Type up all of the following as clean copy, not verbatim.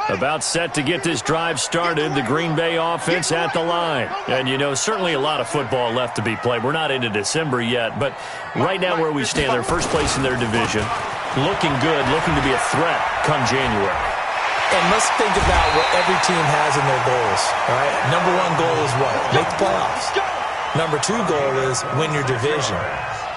About set to get this drive started, the Green Bay offense at the line. And, you know, certainly a lot of football left to be played. We're not into December yet, but right now where we stand, they're first place in their division, looking good, looking to be a threat come January. And let's think about what every team has in their goals, all right? Number one goal is what? Make the playoffs. Number two goal is win your division.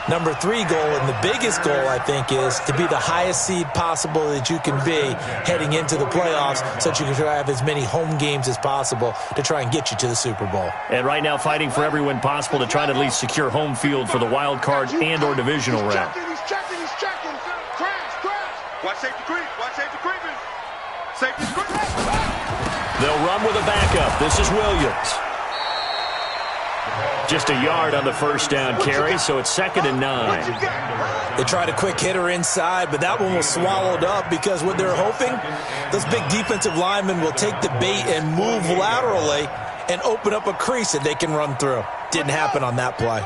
Number three goal, and the biggest goal, I think, is to be the highest seed possible that you can be heading into the playoffs so that you can try to have as many home games as possible to try and get you to the Super Bowl. And right now fighting for every win possible to try to at least secure home field for the wild card and or divisional round. He's checking. Crash. Watch safety creep. Safety creep. They'll run with a backup. This is Williams. Just a yard on the first down carry, so it's 2nd and 9. They tried a quick hitter inside, but that one was swallowed up because what they're hoping, those big defensive linemen will take the bait and move laterally and open up a crease that they can run through. Didn't happen on that play.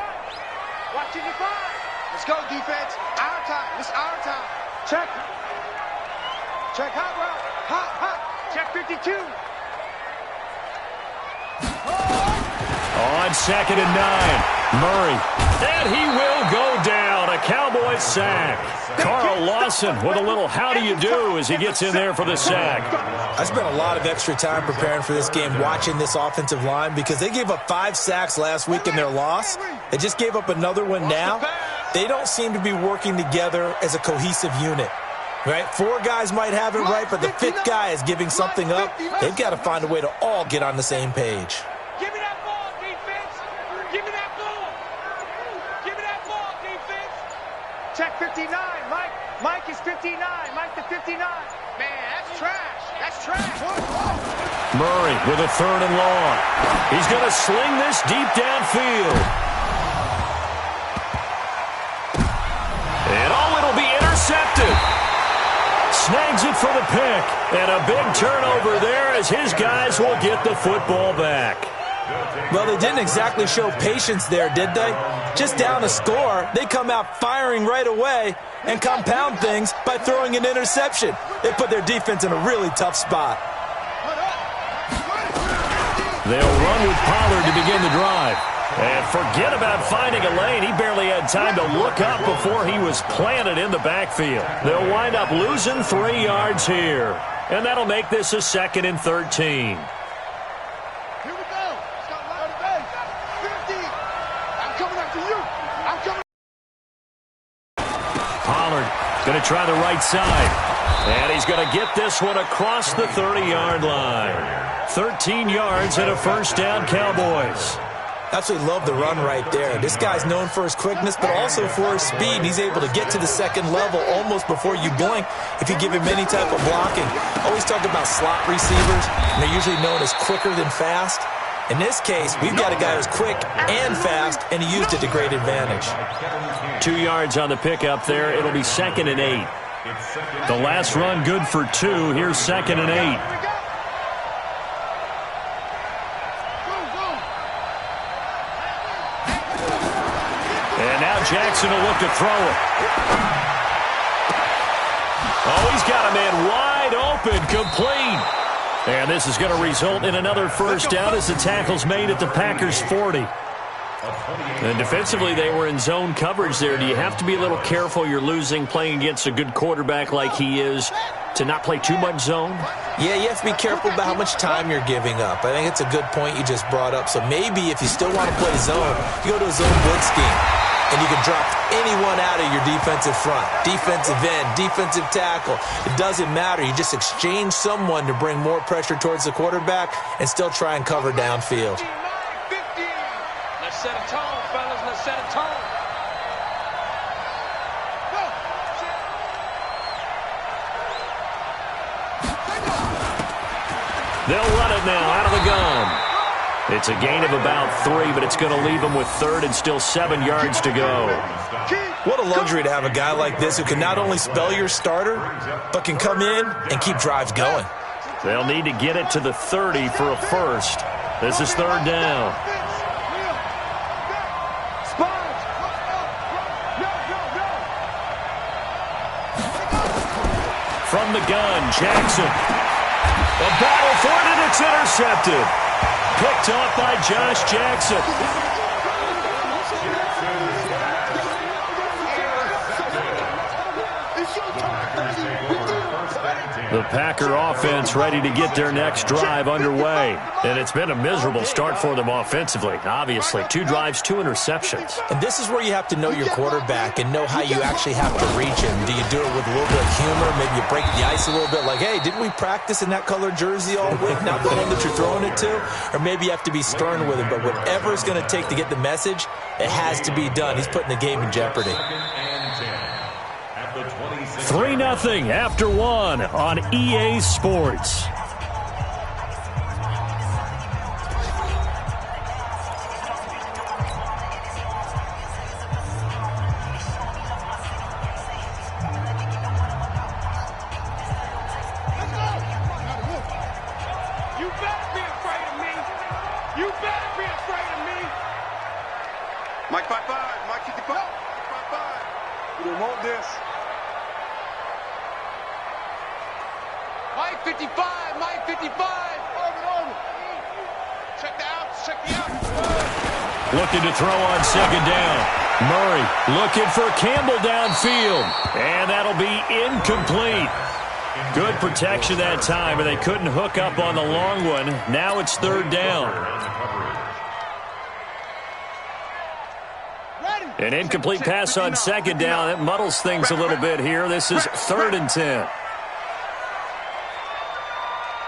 Watching your five. Let's go, defense. Our time. This is our time. Check hot route. Hot. Check 52. On 2nd and 9, Murray. And he will go down. A Cowboys sack. Carl Lawson with a little how do you do as he gets in there for the sack. I spent a lot of extra time preparing for this game watching this offensive line because they gave up 5 sacks last week in their loss. They just gave up another one now. They don't seem to be working together as a cohesive unit. Right? 4 guys might have it right, but the 5th guy is giving something up. They've got to find a way to all get on the same page. Give me that ball, defense. Give me that ball. Give me that ball, defense. Check 59. Mike is 59. Mike to 59. Man, that's trash. Murray with a 3rd and long. He's going to sling this deep downfield. And it'll be intercepted. Snags it for the pick. And a big turnover there as his guys will get the football back. Well, they didn't exactly show patience there, did they? Just down a score, they come out firing right away and compound things by throwing an interception. They put their defense in a really tough spot. They'll run with Pollard to begin the drive. And forget about finding a lane. He barely had time to look up before he was planted in the backfield. They'll wind up losing 3 yards here. And that'll make this a 2nd and 13. Here we go. Stop right away. 50. I'm coming after you. Pollard going to try the right side. And he's going to get this one across the 30-yard line. 13 yards and a first down, Cowboys. Absolutely love the run right there. This guy's known for his quickness, but also for his speed. He's able to get to the 2nd level almost before you blink if you give him any type of blocking. Always talk about slot receivers, and they're usually known as quicker than fast. In this case, we've got a guy who's quick and fast, and he used it to great advantage. 2 yards on the pickup there. It'll be 2nd and 8. The last run good for 2. Here's 2nd and 8. Jackson will look to throw it. Oh, he's got a man wide open, complete. And this is going to result in another first down as the tackle's made at the Packers' 40. And defensively, they were in zone coverage there. Do you have to be a little careful? You're losing playing against a good quarterback like he is to not play too much zone? Yeah, you have to be careful about how much time you're giving up. I think it's a good point you just brought up. So maybe if you still want to play zone, you go to a zone blitz scheme. And you can drop anyone out of your defensive front, defensive end, defensive tackle. It doesn't matter. You just exchange someone to bring more pressure towards the quarterback and still try and cover downfield. Let's set a tone, fellas. Let's set a tone. They'll run it now out of the gun. It's a gain of about 3, but it's going to leave them with 3rd and still 7 yards to go. What a luxury to have a guy like this who can not only spell your starter, but can come in and keep drives going. They'll need to get it to the 30 for a first. This is 3rd down. From the gun, Jackson. A battle for it, and it's intercepted. Picked off by Josh Jackson. The Packer offense ready to get their next drive underway. And it's been a miserable start for them offensively, obviously. 2 drives, 2 interceptions. And this is where you have to know your quarterback and know how you actually have to reach him. Do you do it with a little bit of humor? Maybe you break the ice a little bit like, hey, didn't we practice in that colored jersey all week? Not the one that you're throwing it to? Or maybe you have to be stern with him. But whatever it's going to take to get the message, it has to be done. He's putting the game in jeopardy. 3-0 after 1 on EA Sports. You better be afraid of me. You better be afraid of me. Mike 5-5, Mike 55, Mike 5-5. You don't want this. Mike 55, Mike 55. Over. Check the outs, check the outs. Looking to throw on second down. Murray looking for Campbell downfield. And that'll be incomplete. Good protection that time, but they couldn't hook up on the long one. Now it's third down. An incomplete pass on second down. It muddles things a little bit here. This is 3rd and 10.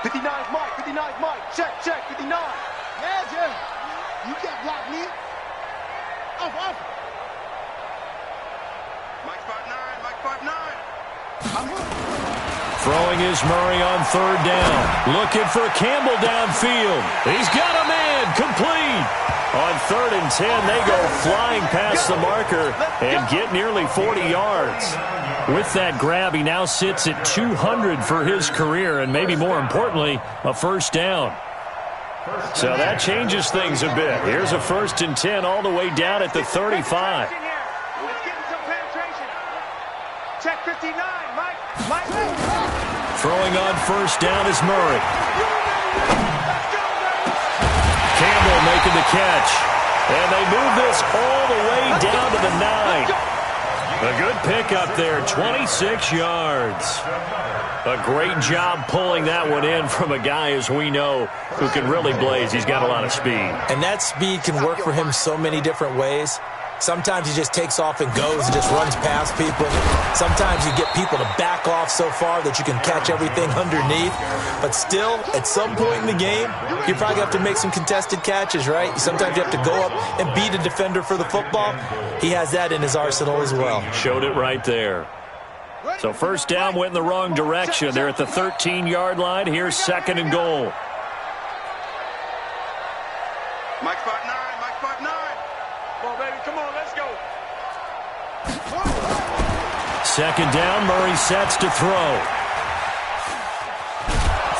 59's Mike, 59's Mike. Check, 59. Yeah. You can't block me. Off. Mike 5-9, Mike 5-9. I'm here. Throwing is Murray on third down. Looking for Campbell downfield. He's got a man. Complete. On 3rd and 10, they go flying past the marker and get nearly 40 yards. With that grab, he now sits at 200 for his career, and maybe more importantly, a first down. So that changes things a bit. Here's a 1st and 10 all the way down at the 35. Check 59, Mike. Throwing on first down is Murray. Campbell making the catch. And they move this all the way down to the 9. A good pickup there, 26 yards. A great job pulling that one in from a guy, as we know, who can really blaze. He's got a lot of speed. And that speed can work for him so many different ways. Sometimes he just takes off and goes and just runs past people. Sometimes you get people to back off so far that you can catch everything underneath. But still, at some point in the game, you probably have to make some contested catches, right? Sometimes you have to go up and beat a defender for the football. He has that in his arsenal as well. Showed it right there. So first down went in the wrong direction. They're at the 13-yard line. Here's 2nd and goal. Mike 5-9, Mike 5-9. Come on, baby, come on, let's go. 2nd down, Murray sets to throw.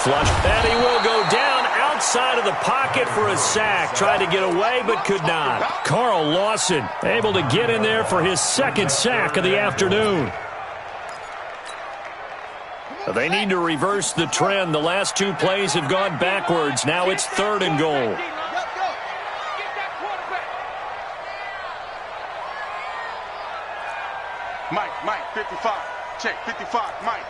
Flush, and he will go down outside of the pocket for a sack. Tried to get away, but could not. Carl Lawson able to get in there for his 2nd sack of the afternoon. They need to reverse the trend. The last 2 plays have gone backwards. Now it's 3rd and goal. Mike, 55. Check, 55, Mike.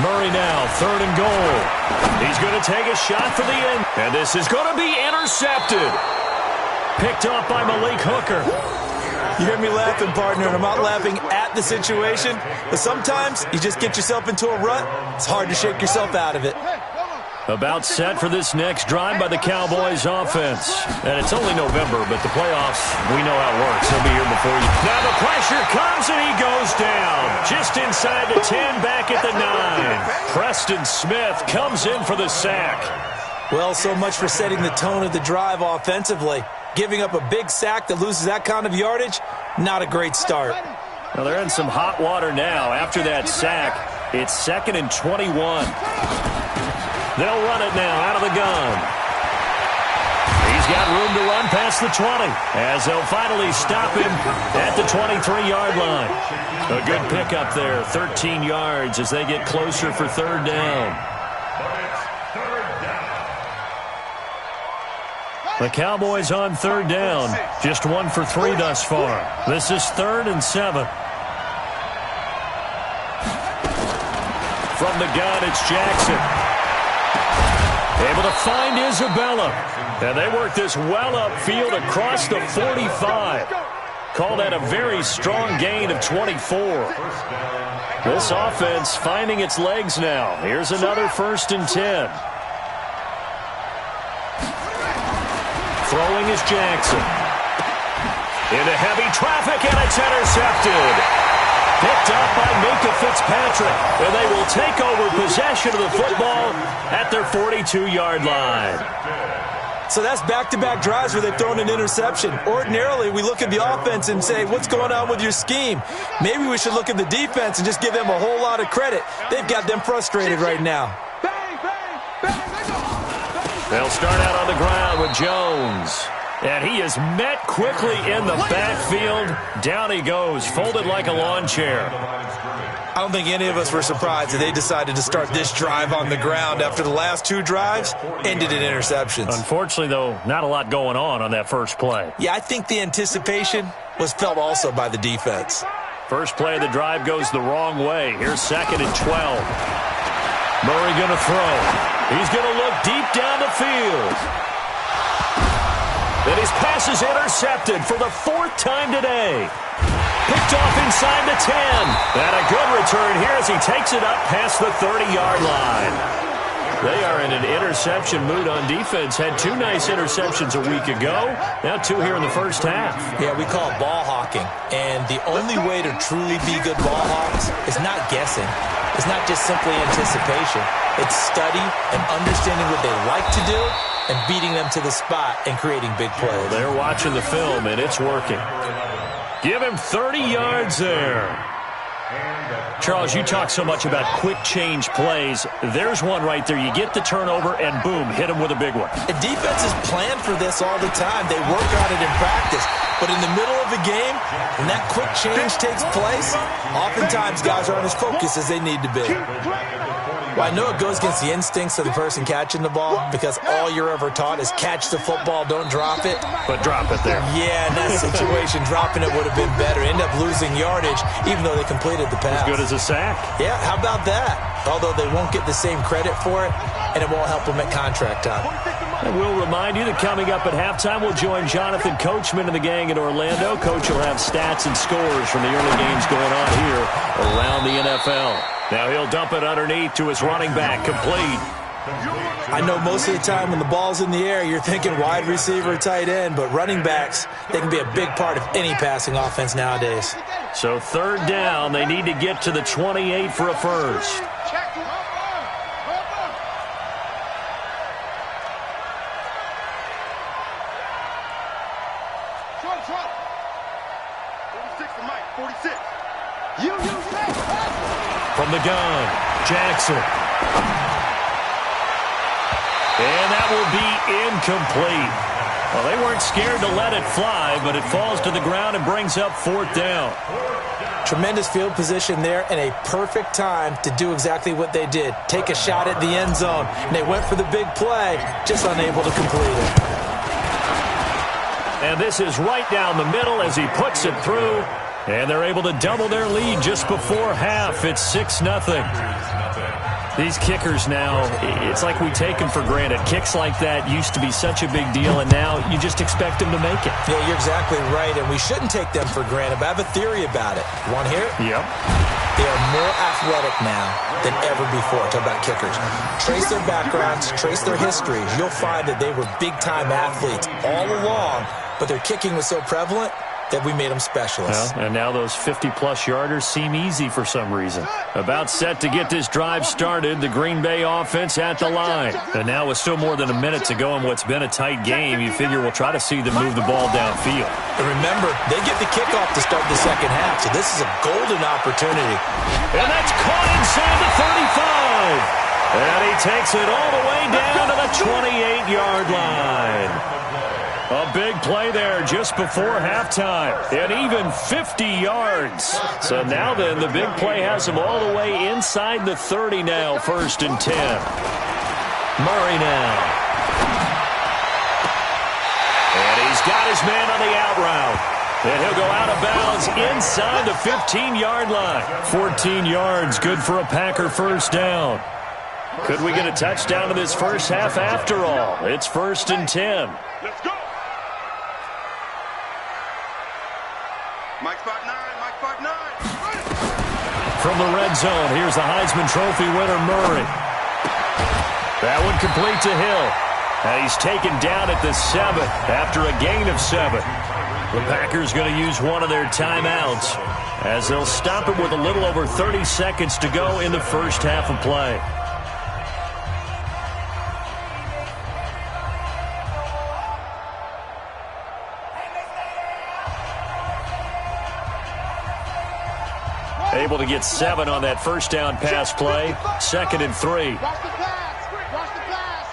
Murray now, 3rd and goal. He's going to take a shot for the end. And this is going to be intercepted. Picked off by Malik Hooker. You hear me laughing, partner, and I'm not laughing at the situation. But sometimes you just get yourself into a rut. It's hard to shake yourself out of it. About set for this next drive by the Cowboys offense. And it's only November, but the playoffs, we know how it works. They'll be here before you. Now the pressure comes and he goes down. Just inside the 10, back at the 9. Preston Smith comes in for the sack. Well, so much for setting the tone of the drive offensively. Giving up a big sack that loses that kind of yardage, not a great start. Well, they're in some hot water now. After that sack, it's 2nd and 21. They'll run it now out of the gun. He's got room to run past the 20 as they'll finally stop him at the 23-yard line. A good pickup there, 13 yards as they get closer for 3rd down. The Cowboys on third down. Just 1 for 3 thus far. This is 3rd and 7. From the gun, it's Jackson. Able to find Isabella. And they work this well upfield across the 45. Call that a very strong gain of 24. This offense finding its legs now. Here's another 1st and 10. Throwing is Jackson. Into heavy traffic, and it's intercepted. Picked up by Minkah Fitzpatrick, and they will take over possession of the football at their 42-yard line. So that's back-to-back drives where they've thrown an interception. Ordinarily, we look at the offense and say, what's going on with your scheme? Maybe we should look at the defense and just give them a whole lot of credit. They've got them frustrated right now. They'll start out on the ground with Jones. And he is met quickly in the backfield. Down he goes, folded like a lawn chair. I don't think any of us were surprised that they decided to start this drive on the ground after the last 2 drives ended in interceptions. Unfortunately, though, not a lot going on that first play. Yeah, I think the anticipation was felt also by the defense. First play of the drive goes the wrong way. Here's 2nd and 12. Murray going to throw. He's going to look deep down the field. And his pass is intercepted for the 4th time today. Picked off inside the 10. And a good return here as he takes it up past the 30-yard line. They are in an interception mood on defense. Had 2 nice interceptions a week ago. Now 2 here in the first half. Yeah, we call it ball hawking. And the only way to truly be good ball hawks is not guessing. It's not just simply anticipation. It's study and understanding what they like to do and beating them to the spot and creating big plays. They're watching the film, and it's working. Give him 30 yards there. Charles, you talk so much about quick change plays. There's one right there. You get the turnover, and boom, hit him with a big one. The defense is planned for this all the time. They work on it in practice. But in the middle of a game, when that quick change takes place, oftentimes guys aren't as focused as they need to be. Well, I know it goes against the instincts of the person catching the ball because all you're ever taught is catch the football, don't drop it. But drop it there. Yeah, in that situation, dropping it would have been better. End up losing yardage, even though they completed the pass. As good as a sack. Yeah, how about that? Although they won't get the same credit for it, and it won't help them at contract time. And we'll remind you that coming up at halftime, we'll join Jonathan Coachman and the gang in Orlando. Coach will have stats and scores from the early games going on here around the NFL. Now he'll dump it underneath to his running back, complete. I know most of the time when the ball's in the air, you're thinking wide receiver, tight end, but running backs, they can be a big part of any passing offense nowadays. So 3rd down, they need to get to the 28 for a first. From the gun, Jackson. And that will be incomplete. Well, they weren't scared to let it fly, but it falls to the ground and brings up 4th down. Tremendous field position there and a perfect time to do exactly what they did. Take a shot at the end zone. And they went for the big play, just unable to complete it. And this is right down the middle as he puts it through. And they're able to double their lead just before half. It's 6-0. These kickers now, it's like we take them for granted. Kicks like that used to be such a big deal, and now you just expect them to make it. Yeah, you're exactly right, and we shouldn't take them for granted, but I have a theory about it. Want to hear it? Yep. They are more athletic now than ever before. Talk about kickers. Trace their backgrounds, trace their histories. You'll find that they were big-time athletes all along, but their kicking was so prevalent that we made them specialists. Well, and now those 50-plus yarders seem easy for some reason. About set to get this drive started, the Green Bay offense at the line. And now with still more than a minute to go in what's been a tight game, you figure we'll try to see them move the ball downfield. And remember, they get the kickoff to start the second half, so this is a golden opportunity. And that's caught inside the 35. And he takes it all the way down to the 28-yard line. A big play there just before halftime, and even 50 yards. So now then, the big play has him all the way inside the 30 now, 1st and 10. Murray now. And he's got his man on the out route. And he'll go out of bounds inside the 15-yard line. 14 yards, good for a Packer first down. Could we get a touchdown in this first half after all? It's 1st and 10. Let's go. Mike spot 9, Mike spot 9. From the red zone, here's the Heisman Trophy winner, Murray. That one complete to Hill. And he's taken down at the 7 after a gain of 7. The Packers going to use one of their timeouts as they'll stop it with a little over 30 seconds to go in the first half of play. Able to get 7 on that first down pass play. 2nd and 3. Watch the pass. Watch the pass.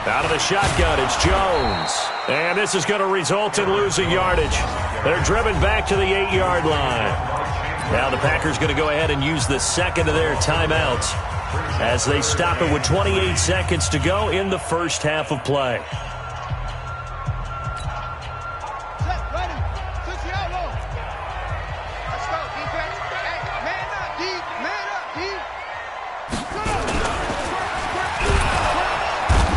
Out of the shotgun, it's Jones. And this is going to result in losing yardage. They're driven back to the 8-yard line. Now the Packers going to go ahead and use the second of their timeouts as they stop it with 28 seconds to go in the first half of play.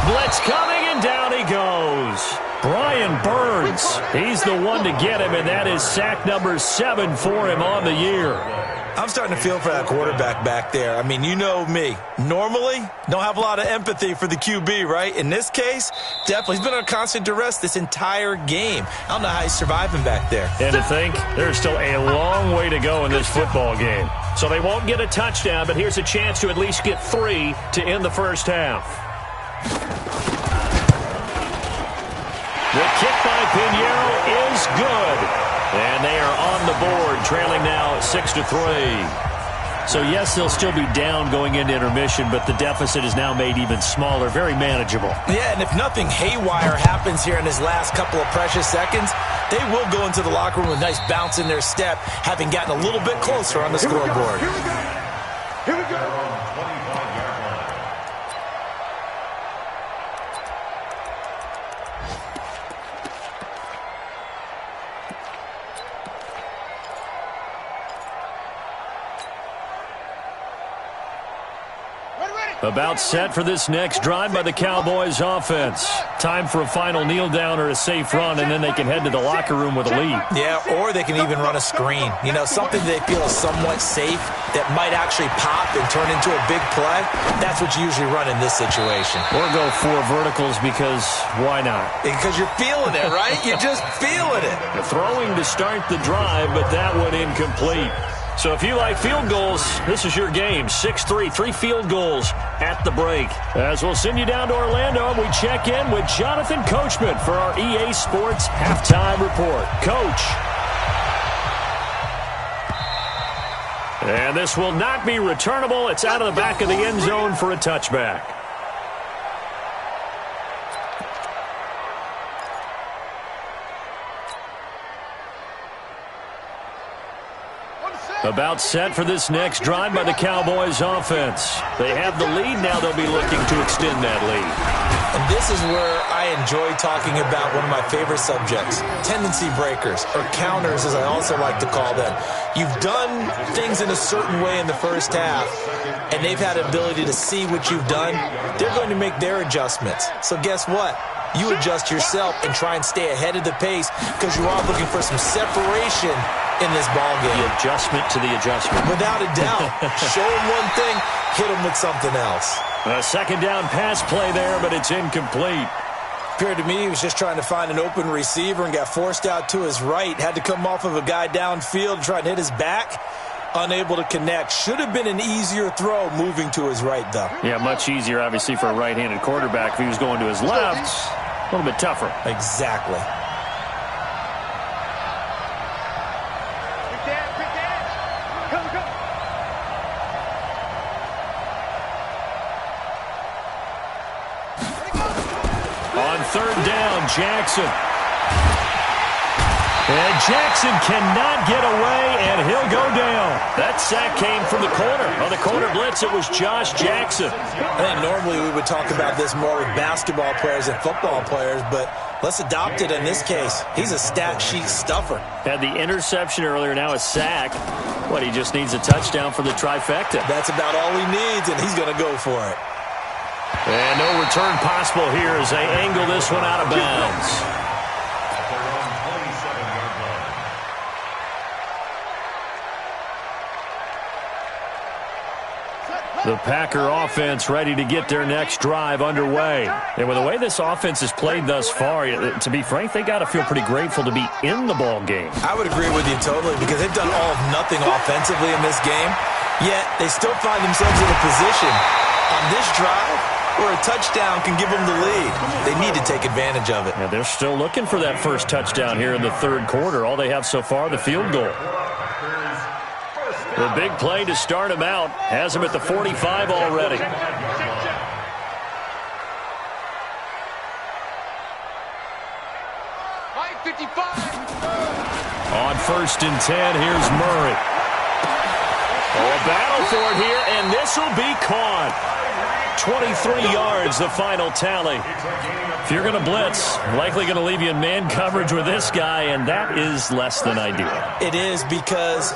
Blitz coming, and down he goes. Brian Burns, he's the one to get him, and that is sack number 7 for him on the year. I'm starting to feel for that quarterback back there. I mean, you know me. Normally, don't have a lot of empathy for the QB, right? In this case, definitely. He's been under constant duress this entire game. I don't know how he's surviving back there. And to think, there's still a long way to go in this football game. So they won't get a touchdown, but here's a chance to at least get 3 to end the first half. The kick by Pinheiro is good. And they are on the board, trailing now 6-3. So, yes, they'll still be down going into intermission, but the deficit is now made even smaller, very manageable. Yeah, and if nothing haywire happens here in his last couple of precious seconds, they will go into the locker room with a nice bounce in their step, having gotten a little bit closer on the scoreboard. Here we go. Here we go. About set for this next drive by the Cowboys offense. Time for a final kneel down or a safe run, and then they can head to the locker room with a lead. Yeah, or they can even run a screen. You know, something they feel is somewhat safe that might actually pop and turn into a big play. That's what you usually run in this situation. Or go 4 verticals because why not? Because you're feeling it, right? You're just feeling it. The throwing to start the drive, but that one incomplete. So if you like field goals, this is your game. 6-3, 3 field goals at the break. As we'll send you down to Orlando, we check in with Jonathan Coachman for our EA Sports Halftime Report. Coach. And this will not be returnable. It's out of the back of the end zone for a touchback. About set for this next drive by the Cowboys offense. They have the lead. Now they'll be looking to extend that lead. And this is where I enjoy talking about one of my favorite subjects, tendency breakers, or counters as I also like to call them. You've done things in a certain way in the first half, and they've had an ability to see what you've done. They're going to make their adjustments. So guess what? You adjust yourself and try and stay ahead of the pace because you are looking for some separation in this ball game. The adjustment to the adjustment. Without a doubt. Show them one thing, hit them with something else. A second down pass play there, but it's incomplete. Appeared to me he was just trying to find an open receiver and got forced out to his right. Had to come off of a guy downfield, try and hit his back. Unable to connect. Should have been an easier throw moving to his right, though. Yeah, much easier, obviously, for a right-handed quarterback. If he was going to his left, a little bit tougher. Exactly. third down. Jackson. And Jackson cannot get away, and he'll go down. That sack came from the corner. On the corner blitz, it was Josh Jackson. I think normally we would talk about this more with basketball players and football players, but let's adopt it in this case. He's a stat sheet stuffer. Had the interception earlier, now a sack. What, he just needs a touchdown for the trifecta. That's about all he needs, and he's going to go for it. And no return possible here as they angle this one out of bounds. The Packer offense ready to get their next drive underway. And with the way this offense has played thus far, to be frank, they got to feel pretty grateful to be in the ball game. I would agree with you totally because they've done all of nothing offensively in this game, yet they still find themselves in a position on this drive where a touchdown can give them the lead. They need to take advantage of it. And they're still looking for that first touchdown here in the third quarter. All they have so far, the field goal. The big play to start him out has him at the 45 already. On 1st and 10, here's Murray. A battle for it here, and this will be caught. 23 yards, the final tally. If you're going to blitz, likely going to leave you in man coverage with this guy, and that is less than ideal. It is because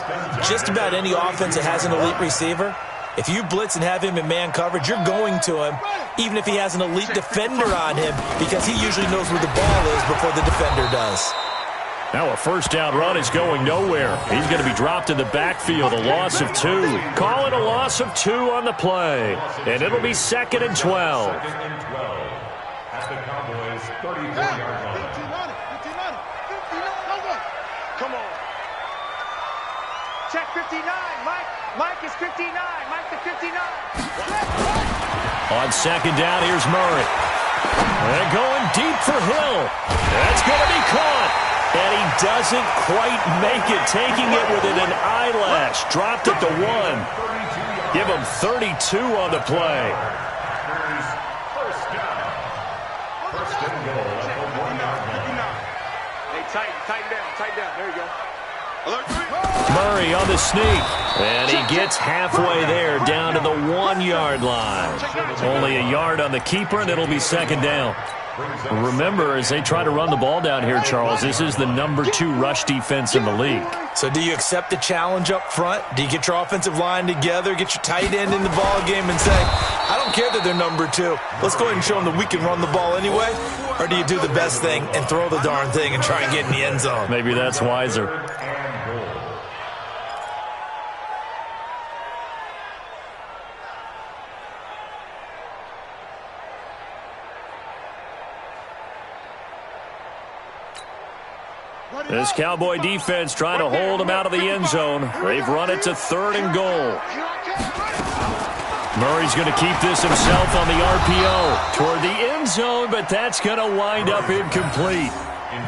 just about any offense that has an elite receiver, if you blitz and have him in man coverage, you're going to him, even if he has an elite defender on him, because he usually knows where the ball is before the defender does. Now a first down run is going nowhere. He's going to be dropped in the backfield, a loss of 2. Call it a loss of 2 on the play, and it'll be 2nd and 12. At the Cowboys' 34-yard line. Come on. Check 59. Mike is 59. Mike to 59. On 2nd down, here's Murray. And going deep for Hill. That's going to be caught. And he doesn't quite make it, taking it within an eyelash. Dropped it to 1. Give him 32 on the play. First and goal at the 1-yard line. Hey, tighten down. There you go. Murray on the sneak. And he gets halfway there, down to the 1-yard line. Only a yard on the keeper, and it'll be 2nd down. Remember, as they try to run the ball down here, Charles, this is the number 2 rush defense in the league. So do you accept the challenge up front? Do you get your offensive line together, get your tight end in the ball game and say, I don't care that they're number 2. Let's go ahead and show them that we can run the ball anyway? Or do you do the best thing and throw the darn thing and try and get in the end zone? Maybe that's wiser. This Cowboy defense trying to hold him out of the end zone. They've run it to 3rd and goal. Murray's going to keep this himself on the RPO toward the end zone, but that's going to wind up incomplete.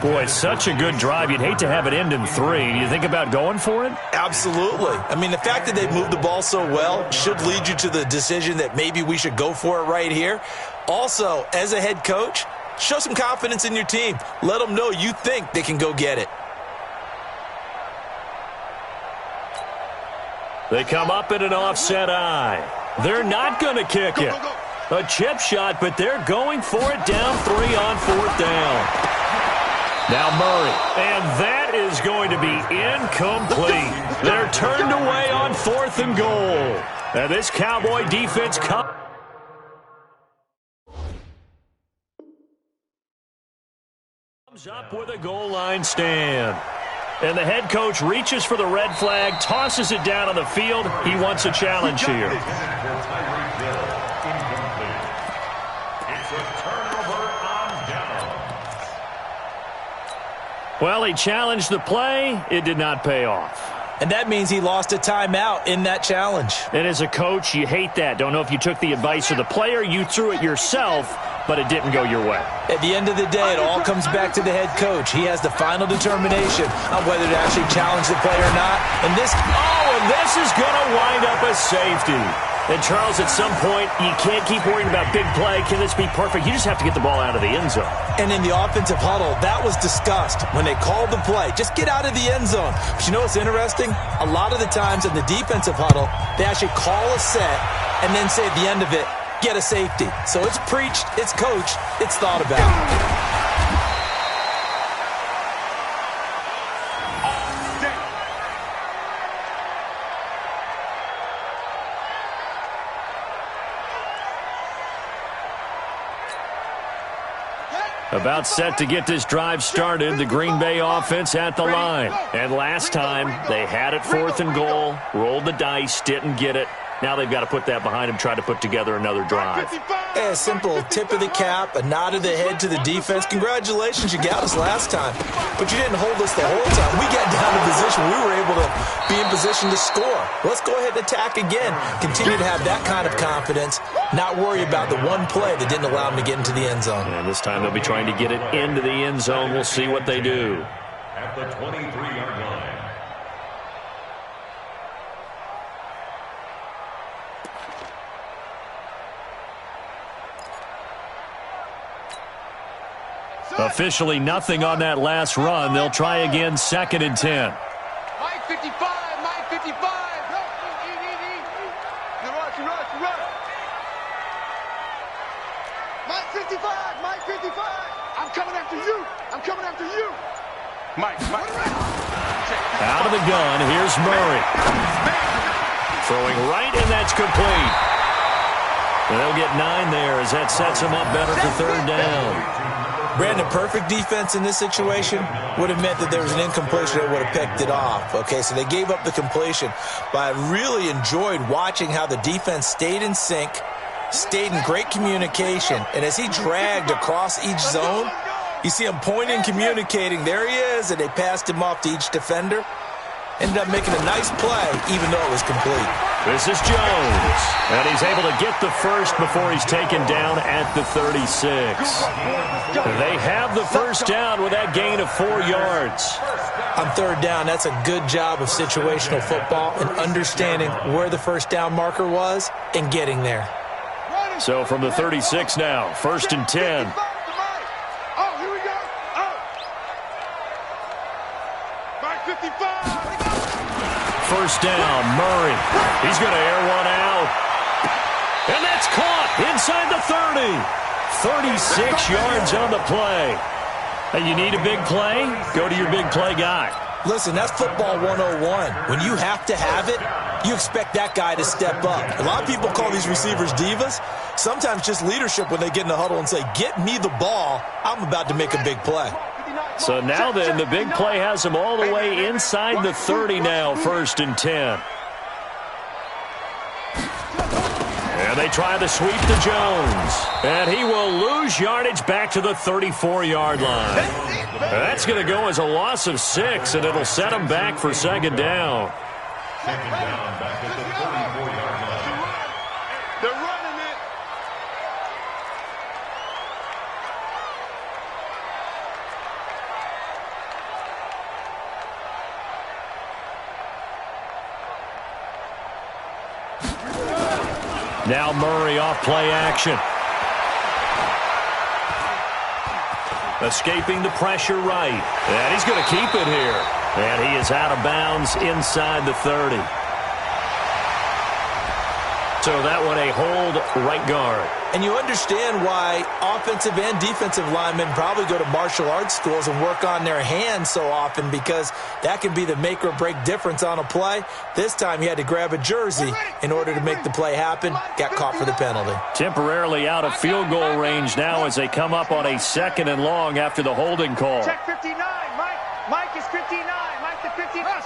Boy, such a good drive. You'd hate to have it end in 3. Do you think about going for it? Absolutely. I mean, the fact that they've moved the ball so well should lead you to the decision that maybe we should go for it right here. Also, as a head coach, show some confidence in your team. Let them know you think they can go get it. They come up in an offset eye. They're not going to kick it. A chip shot, but they're going for it down 3 on 4th down. Now Murray, and that is going to be incomplete. They're turned away on 4th and goal. And this Cowboy defense comes up with a goal line stand. And the head coach reaches for the red flag, tosses it down on the field. He wants a challenge here. It's a turnover on downs. Well, he challenged the play. It did not pay off. And that means he lost a timeout in that challenge. And as a coach, you hate that. Don't know if you took the advice of the player, you threw it yourself, but it didn't go your way. At the end of the day, it all comes back to the head coach. He has the final determination on whether to actually challenge the play or not. And this is going to wind up a safety. And, Charles, at some point, you can't keep worrying about big play. Can this be perfect? You just have to get the ball out of the end zone. And in the offensive huddle, that was discussed when they called the play. Just get out of the end zone. But you know what's interesting? A lot of the times in the defensive huddle, they actually call a set and then say at the end of it, get a safety. So it's preached, it's coached, it's thought about. About set to get this drive started, the Green Bay offense at the line. And last time, they had it 4th and goal, rolled the dice, didn't get it. Now they've got to put that behind them, try to put together another drive. A simple tip of the cap, a nod of the head to the defense. Congratulations, you got us last time. But you didn't hold us the whole time. We got down to position. We were able to be in position to score. Let's go ahead and attack again. Continue to have that kind of confidence, not worry about the one play that didn't allow them to get into the end zone. And this time they'll be trying to get it into the end zone. We'll see what they do. At the 23-yard line. Officially nothing on that last run. They'll try again, 2nd and 10. Mike 55, Mike 55. Rush. Mike 55, Mike 55. I'm coming after you. Mike. Out of the gun, here's Murray. Throwing right, and that's complete. And they'll get 9 there as that sets them up better for 3rd down. Brandon, perfect defense in this situation would have meant that there was an incompletion that would have picked it off. Okay, so they gave up the completion. But I really enjoyed watching how the defense stayed in sync, stayed in great communication. And as he dragged across each zone, you see him pointing, communicating. There he is, and they passed him off to each defender. Ended up making a nice play, even though it was complete. This is Jones, and he's able to get the first before he's taken down at the 36. They have the first down with that gain of 4 yards. On 3rd down, that's a good job of situational football and understanding where the first down marker was and getting there. So from the 36 now, 1st and 10. Oh, here we go. Oh. Mike 55. 1st down, Murray. He's going to air one out. And that's caught inside the 30. 36 yards on the play. Hey, you need a big play? Go to your big play guy. Listen, that's football 101. When you have to have it, you expect that guy to step up. A lot of people call these receivers divas. Sometimes just leadership when they get in the huddle and say, get me the ball. I'm about to make a big play. So now then, the big play has them all the way inside the 30 now, 1st and 10. And they try the sweep to Jones. And he will lose yardage back to the 34-yard line. That's going to go as a loss of 6, and it'll set him back for 2nd down. 2nd down back at the 34-yard line. They're running it. Now Murray off play action. Escaping the pressure right. And he's going to keep it here. And he is out of bounds inside the 30. So that one a hold right guard. And you understand why offensive and defensive linemen probably go to martial arts schools and work on their hands so often, because that can be the make or break difference on a play. This time he had to grab a jersey in order to make the play happen. Got caught for the penalty. Temporarily out of field goal range now as they come up on a 2nd and long after the holding call. Check 59, Mike. Mike is 59. Mike to 59.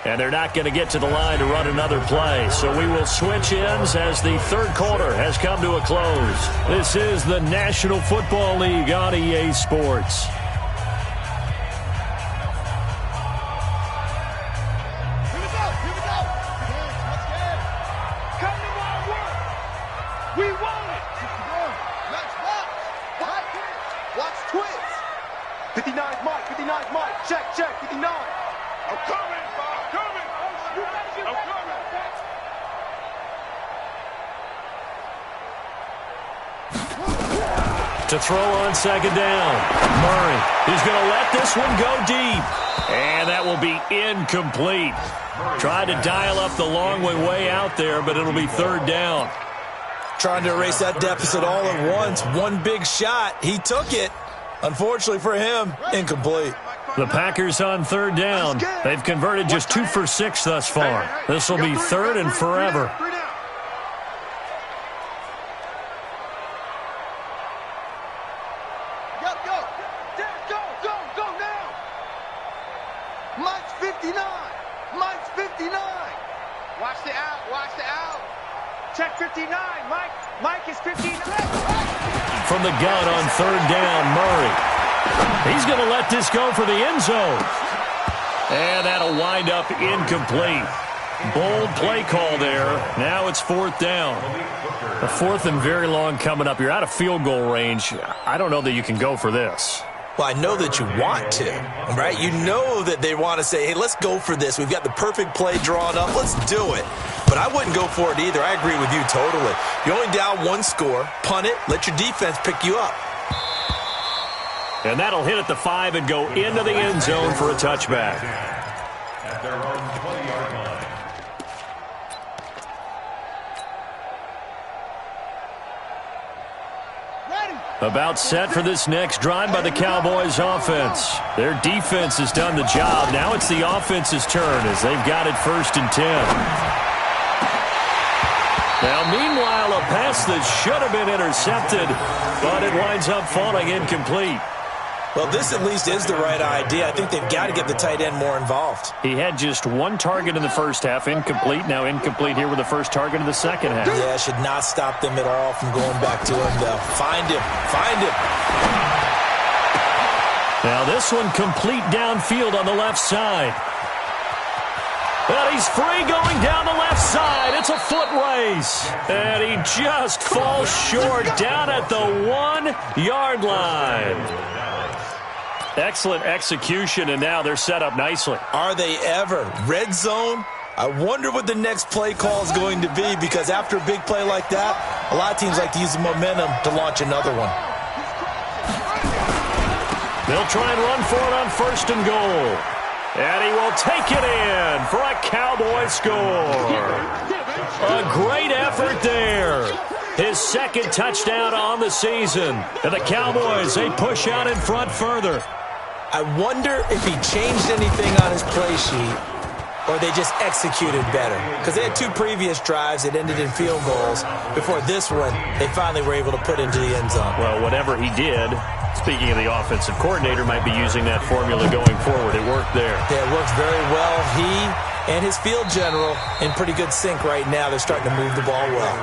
And they're not going to get to the line to run another play. So we will switch ends as the 3rd quarter has come to a close. This is the National Football League on EA Sports. Here we go. Come to my work. We want it. Let's watch. Watch twins. 59's Mike. Check. 59. To throw on second down. Murray, he's going to let this one go deep. And that will be incomplete. Tried to dial up the long way out there, but it'll be third down. Trying to erase that deficit all at once. One big shot. He took it. Unfortunately for him, incomplete. The Packers on third down. They've converted just 2 for 6 thus far. This will be third and forever. Mike's 59. Mike's 59. Watch the out. Watch the out. Check 59. Mike is 59. From the gun on third down, Murray. He's going to let this go for the end zone. And that'll wind up incomplete. Bold play call there. Now it's fourth down. A fourth and very long coming up. You're out of field goal range. I don't know that you can go for this. Well, I know that you want to, right? You know that they want to say, hey, let's go for this. We've got the perfect play drawn up. Let's do it. But I wouldn't go for it either. I agree with you totally. You're only down one score. Punt it. Let your defense pick you up. And that'll hit at the 5 and go into the end zone for a touchback. At their own 20-yard line. About set for this next drive by the Cowboys offense. Their defense has done the job. Now it's the offense's turn as they've got it first and 10. Now, meanwhile, a pass that should have been intercepted, but it winds up falling incomplete. Well, this at least is the right idea. I think they've got to get the tight end more involved. He had just one target in the first half, incomplete. Now incomplete here with the first target in the second half. Yeah, should not stop them at all from going back to him, though. Find him. Find him. Now this one complete downfield on the left side. But he's free going down the left side. It's a foot race. And he just falls short down at the 1-yard line. Excellent execution, and now they're set up nicely. Are they ever? Red zone? I wonder what the next play call is going to be, because after a big play like that, a lot of teams like to use the momentum to launch another one. They'll try and run for it on first and goal. And he will take it in for a Cowboy score. A great effort there. His second touchdown on the season. And the Cowboys, they push out in front further. I wonder if he changed anything on his play sheet or they just executed better. Because they had 2 previous drives that ended in field goals. Before this one, they finally were able to put into the end zone. Well, whatever he did, speaking of the offensive coordinator, might be using that formula going forward. It worked there. Yeah, it works very well. He and his field general in pretty good sync right now. They're starting to move the ball well.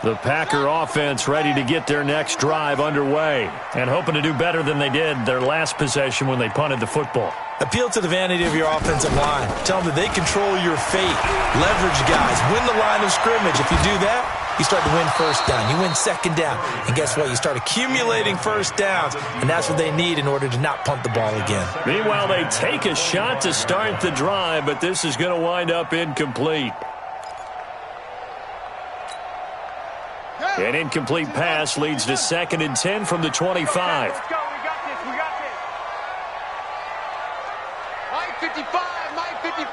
The Packer offense ready to get their next drive underway and hoping to do better than they did their last possession when they punted the football. Appeal to the vanity of your offensive line. Tell them that they control your fate. Leverage guys. Win the line of scrimmage. If you do that, you start to win first down. You win second down. And guess what? You start accumulating first downs, and that's what they need in order to not punt the ball again. Meanwhile, they take a shot to start the drive, but this is going to wind up incomplete. An incomplete pass leads to 2nd and 10 from the 25. Let's go. We got this. We got this. Mike 55. Mike 55.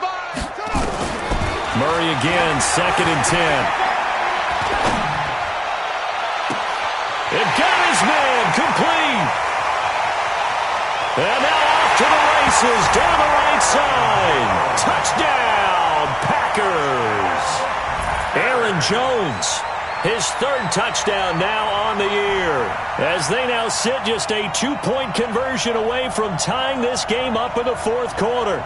Murray again, 2nd and 10. It got his man complete. And now off to the races down the right side. Touchdown, Packers. Aaron Jones. His 3rd touchdown now on the year, as they now sit just a 2-point conversion away from tying this game up in the 4th quarter.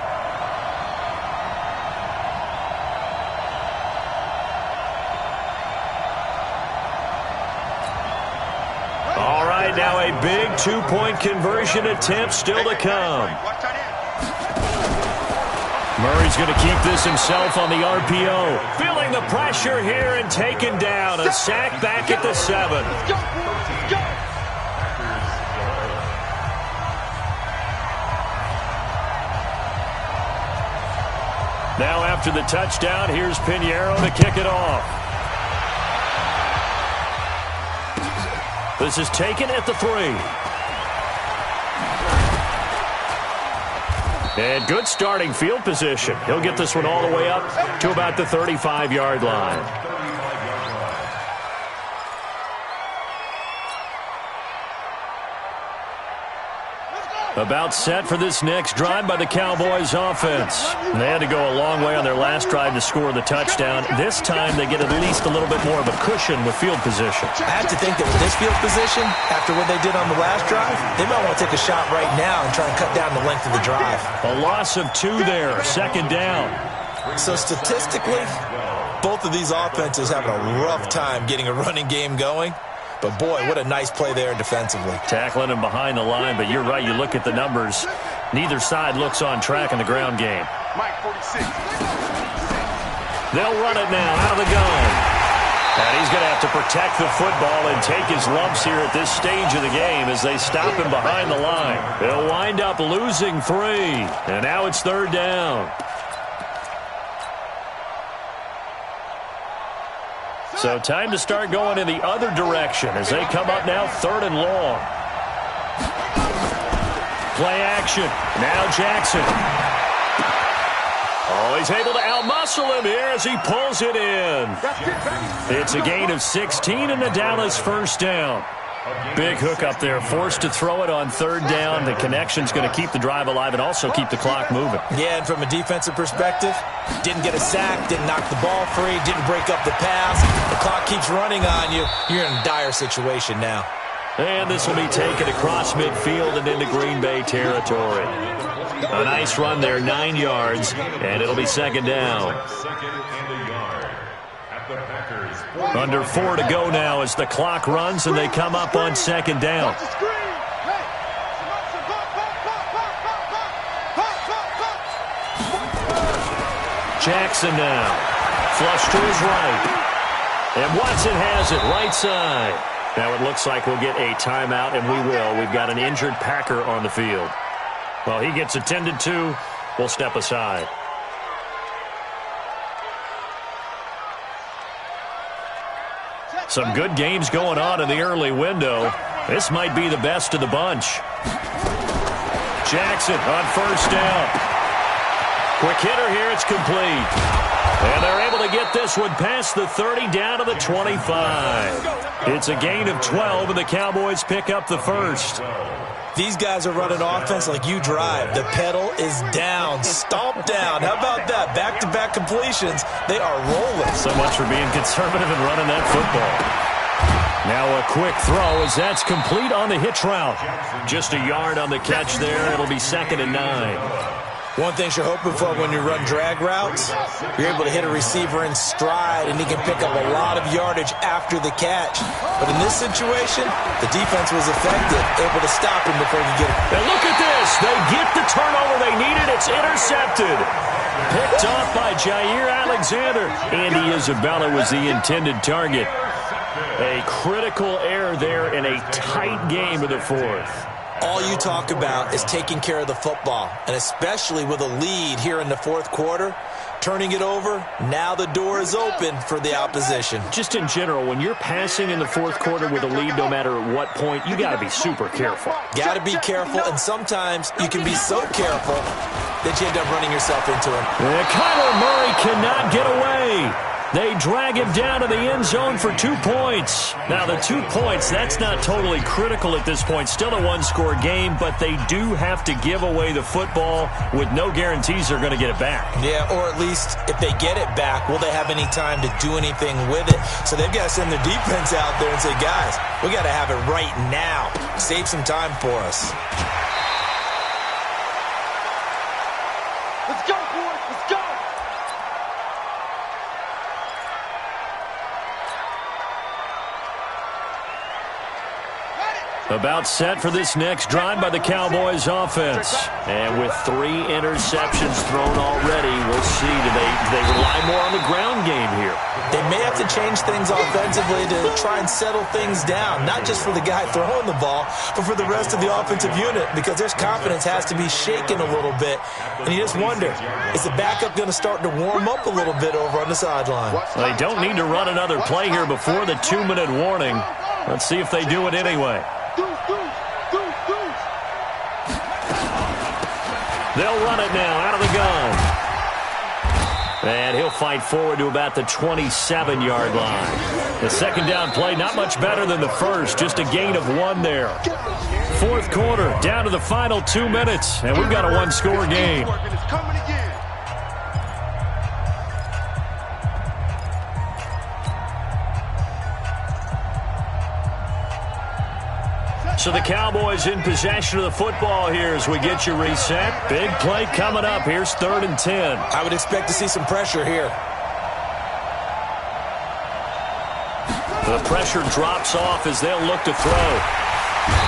All right, now a big 2-point conversion attempt still to come. Murray's going to keep this himself on the RPO. Feeling the pressure here and taken down. A sack back at the 7. Let's go, boys. Let's go. Now after the touchdown, here's Pinheiro to kick it off. This is taken at the 3. And good starting field position. He'll get this one all the way up to about the 35-yard line. About set for this next drive by the Cowboys offense. They had to go a long way on their last drive to score the touchdown. This time they get at least a little bit more of a cushion with field position. I have to think that with this field position, after what they did on the last drive, they might want to take a shot right now and try and cut down the length of the drive. A loss of 2 there, 2nd down. So statistically, both of these offenses having a rough time getting a running game going. But, boy, what a nice play there defensively. Tackling him behind the line, but you're right. You look at the numbers. Neither side looks on track in the ground game. Mike, 46. They'll run it now out of the gun. And he's going to have to protect the football and take his lumps here at this stage of the game as they stop him behind the line. They'll wind up losing 3. And now it's 3rd down. So time to start going in the other direction as they come up now 3rd and long. Play action. Now Jackson. Oh, he's able to outmuscle him here as he pulls it in. It's a gain of 16 and the Dallas 1st down. Big hook up there, forced to throw it on 3rd down. The connection's going to keep the drive alive and also keep the clock moving. Yeah, and from a defensive perspective, didn't get a sack, didn't knock the ball free, didn't break up the pass. The clock keeps running on you. You're in a dire situation now. And this will be taken across midfield and into Green Bay territory. A nice run there, 9 yards, and it'll be 2nd down. Under 4 to go now as the clock runs and they come up on 2nd down. Jackson now. Flush to his right. And Watson has it right side. Now it looks like we'll get a timeout, and we will. We've got an injured Packer on the field. Well, he gets attended to. We'll step aside. Some good games going on in the early window. This might be the best of the bunch. Jackson on 1st down. Quick hitter here, it's complete. And they're able to get this one past the 30 down to the 25. It's a gain of 12, and the Cowboys pick up the 1st. These guys are running offense like you drive. The pedal is down, stomp down. How about that? Back-to-back completions. They are rolling. So much for being conservative and running that football. Now a quick throw as that's complete on the hitch route. Just a yard on the catch there. It'll be 2nd and 9. One thing you're hoping for when you run drag routes, you're able to hit a receiver in stride, and he can pick up a lot of yardage after the catch. But in this situation, the defense was effective, able to stop him before he could get it. And look at this. They get the turnover they needed. It's intercepted. Picked off by Jair Alexander. Andy Isabella was the intended target. A critical error there in a tight game of the 4th. All you talk about is taking care of the football, and especially with a lead here in the 4th quarter, turning it over, now the door is open for the opposition. Just in general, when you're passing in the 4th quarter with a lead, no matter what point, you got to be super careful. Got to be careful, and sometimes you can be so careful that you end up running yourself into him. Kyler Murray cannot get away. They drag him down to the end zone for 2 points. Now, the 2 points, that's not totally critical at this point. Still a one-score game, but they do have to give away the football with no guarantees they're going to get it back. Yeah, or at least if they get it back, will they have any time to do anything with it? So they've got to send their defense out there and say, guys, we got to have it right now. Save some time for us. Let's go, boys. Let's go. About set for this next drive by the Cowboys offense. And with 3 interceptions thrown already, we'll see. Do they rely more on the ground game here? They may have to change things offensively to try and settle things down, not just for the guy throwing the ball, but for the rest of the offensive unit, because their confidence has to be shaken a little bit. And you just wonder, is the backup going to start to warm up a little bit over on the sideline? They don't need to run another play here before the 2-minute warning. Let's see if they do it anyway. They'll run it now out of the gun. And he'll fight forward to about the 27-yard line. The second down play, not much better than the first, just a gain of 1 there. Fourth quarter, down to the final 2 minutes, and we've got a 1-score game. So the Cowboys in possession of the football here as we get you reset. Big play coming up. Here's 3rd and 10. I would expect to see some pressure here. The pressure drops off as they'll look to throw.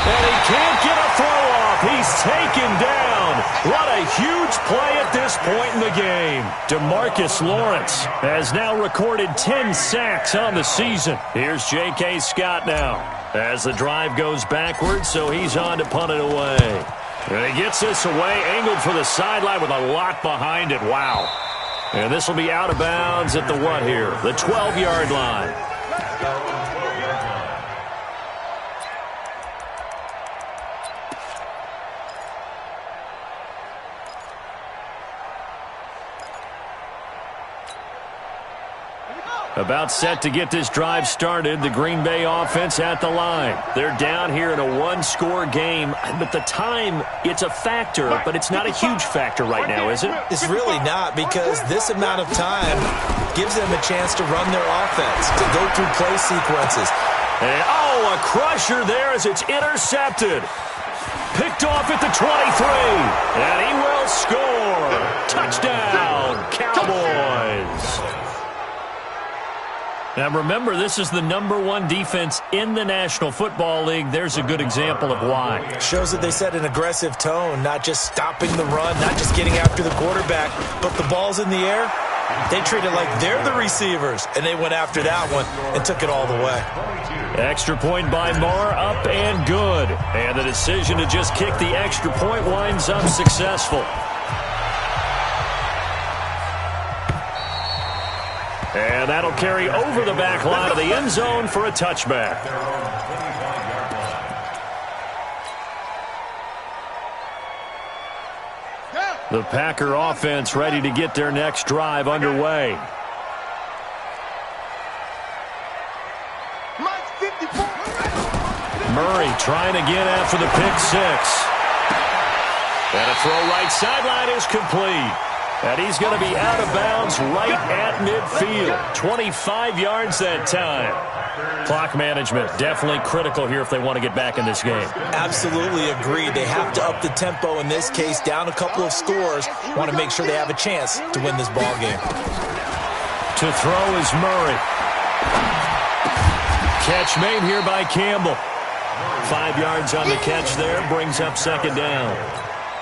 And he can't get a throw off. He's taken down. What a huge play at this point in the game. DeMarcus Lawrence has now recorded 10 sacks on the season. Here's J.K. Scott now as the drive goes backwards, so he's on to punt it away. And he gets this away, angled for the sideline with a lot behind it. Wow. And this will be out of bounds at the what here? The 12-yard line. About set to get this drive started. The Green Bay offense at the line. They're down here in a 1-score game. But the time, it's a factor, but it's not a huge factor right now, is it? It's really not, because this amount of time gives them a chance to run their offense, to go through play sequences. And, oh, a crusher there as it's intercepted. Picked off at the 23. And he will score. Touchdown, Cowboys. Now, remember, this is the #1 defense in the National Football League. There's a good example of why. Shows that they set an aggressive tone, not just stopping the run, not just getting after the quarterback, but the ball's in the air. They treat it like they're the receivers, and they went after that one and took it all the way. Extra point by Marr, up and good. And the decision to just kick the extra point winds up successful. And that'll carry over the back line of the end zone for a touchback. The Packer offense ready to get their next drive underway. Murray trying again after the pick six. And a throw right sideline is complete. And he's going to be out of bounds right at midfield. 25 yards that time. Clock management definitely critical here if they want to get back in this game. Absolutely agreed. They have to up the tempo in this case, down a couple of scores. Want to make sure they have a chance to win this ball game. To throw is Murray. Catch made here by Campbell. 5 yards on the catch there, brings up second down.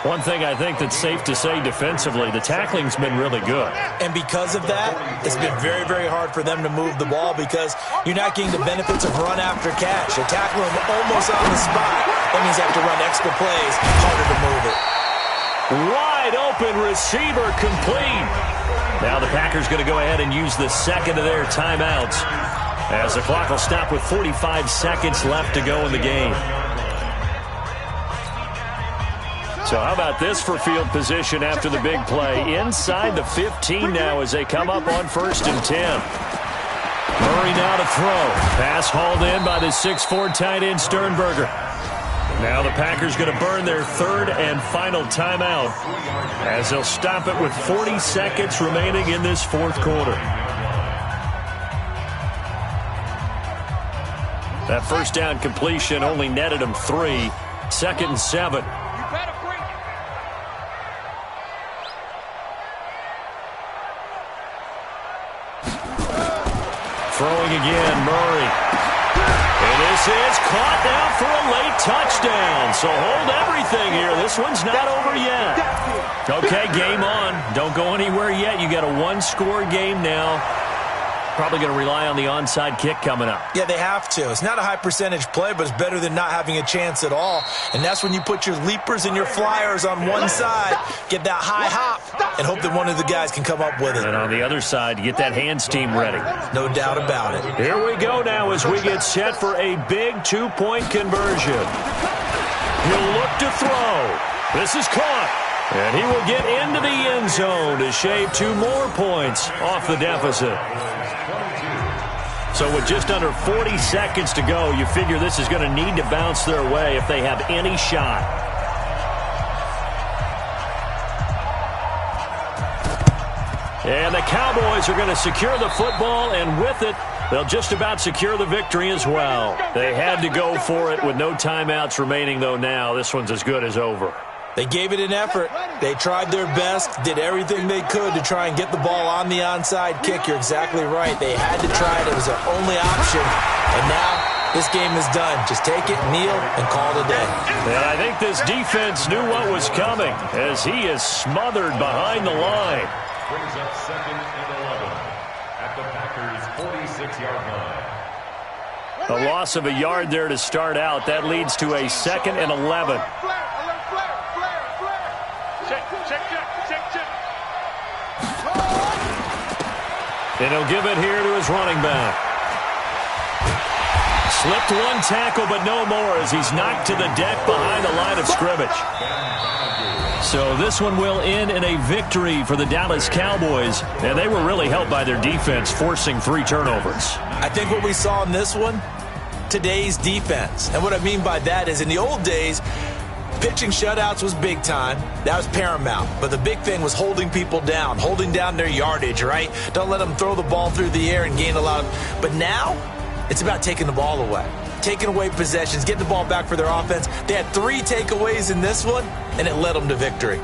One thing I think that's safe to say defensively, the tackling's been really good. And because of that, it's been very, very hard for them to move the ball because you're not getting the benefits of run after catch. You tackle them almost on the spot. That means you have to run extra plays, harder to move it. Wide open receiver complete. Now the Packers going to go ahead and use the second of their timeouts as the clock will stop with 45 seconds left to go in the game. So how about this for field position after the big play? Inside the 15 now as they come up on 1st and 10. Murray now to throw. Pass hauled in by the 6'4" tight end Sternberger. Now the Packers going to burn their third and final timeout as they'll stop it with 40 seconds remaining in this fourth quarter. That first down completion only netted them 3. 2nd and 7. Throwing again, Murray. And this Davis is caught now for a late touchdown. So hold everything here. This one's not over yet. Okay, game on. Don't go anywhere yet. You got a one-score game now. Probably going to rely on the onside kick coming up. Yeah, they have to. It's not a high percentage play, but it's better than not having a chance at all. And that's when you put your leapers and your flyers on one side, get that high hop, and hope that one of the guys can come up with it. And on the other side, you get that hands team ready. No doubt about it. Here we go now as we get set for a big two-point conversion. He'll look to throw. This is caught. And he will get into the end zone to shave 2 more points off the deficit. So with just under 40 seconds to go, you figure this is going to need to bounce their way if they have any shot. And the Cowboys are going to secure the football, and with it, they'll just about secure the victory as well. They had to go for it with no timeouts remaining, though now this one's as good as over. They gave it an effort. They tried their best, did everything they could to try and get the ball on the onside kick. You're exactly right. They had to try it. It was their only option. And now this game is done. Just take it, kneel, and call it a day. And I think this defense knew what was coming as he is smothered behind the line. Brings up 2nd and 11 at the Packers' 46-yard line. A loss of a yard there to start out. That leads to a 2nd and 11. And he'll give it here to his running back. Slipped one tackle, but no more as he's knocked to the deck behind the line of scrimmage. So this one will end in a victory for the Dallas Cowboys. And they were really helped by their defense, forcing 3 turnovers. I think what we saw in this one, today's defense. And what I mean by that is in the old days, pitching shutouts was big time. That was paramount. But the big thing was holding people down, holding down their yardage, right? Don't let them throw the ball through the air and gain a lot of... But now, it's about taking the ball away. Taking away possessions, getting the ball back for their offense. They had 3 takeaways in this one, and it led them to victory.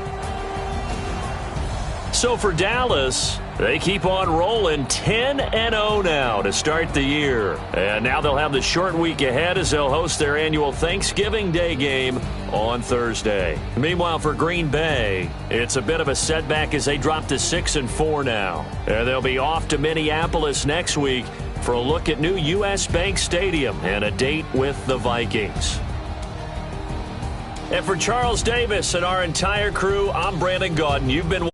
So for Dallas, they keep on rolling 10-0 now to start the year. And now they'll have the short week ahead as they'll host their annual Thanksgiving Day game on Thursday. Meanwhile, for Green Bay, it's a bit of a setback as they drop to 6-4 now. And they'll be off to Minneapolis next week for a look at new U.S. Bank Stadium and a date with the Vikings. And for Charles Davis and our entire crew, I'm Brandon Gaudin. You've been